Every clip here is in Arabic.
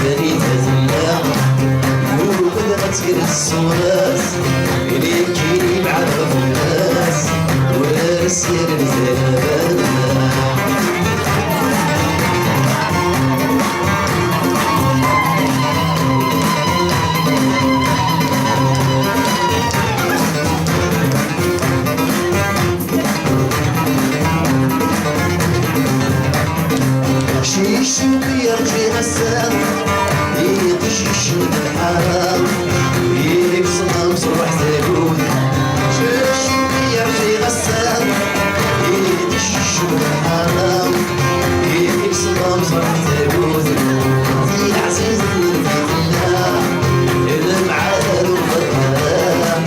تاني تزلا وبدأت الصوراس اللي يجيني بعرف الناس ورسير الزبادة شيش يرجي غسان يطشش الحرام يكسر مصروح زبون شيش يرجي غسان يطشش الحرام يكسر مصروح زبون زين عزيز الله المعاد وفرها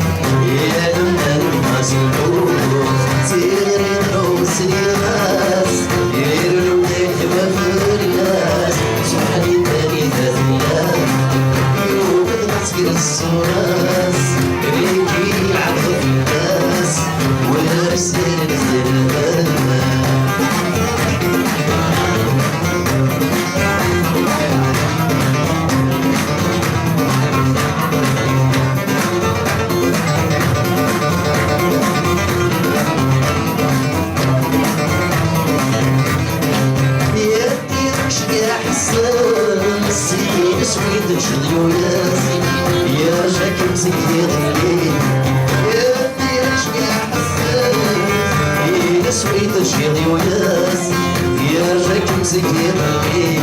يا لما المسؤول سير يدرو سنيناس يرلو الصراس ريجي العرض الناس ورسل الزلمة يدي رشد حسن السيد سويد الشليوناس يرجعك مسكين الليل يدي رشد حسن السيد سويد الشليوناس يرجعك مسكين الليل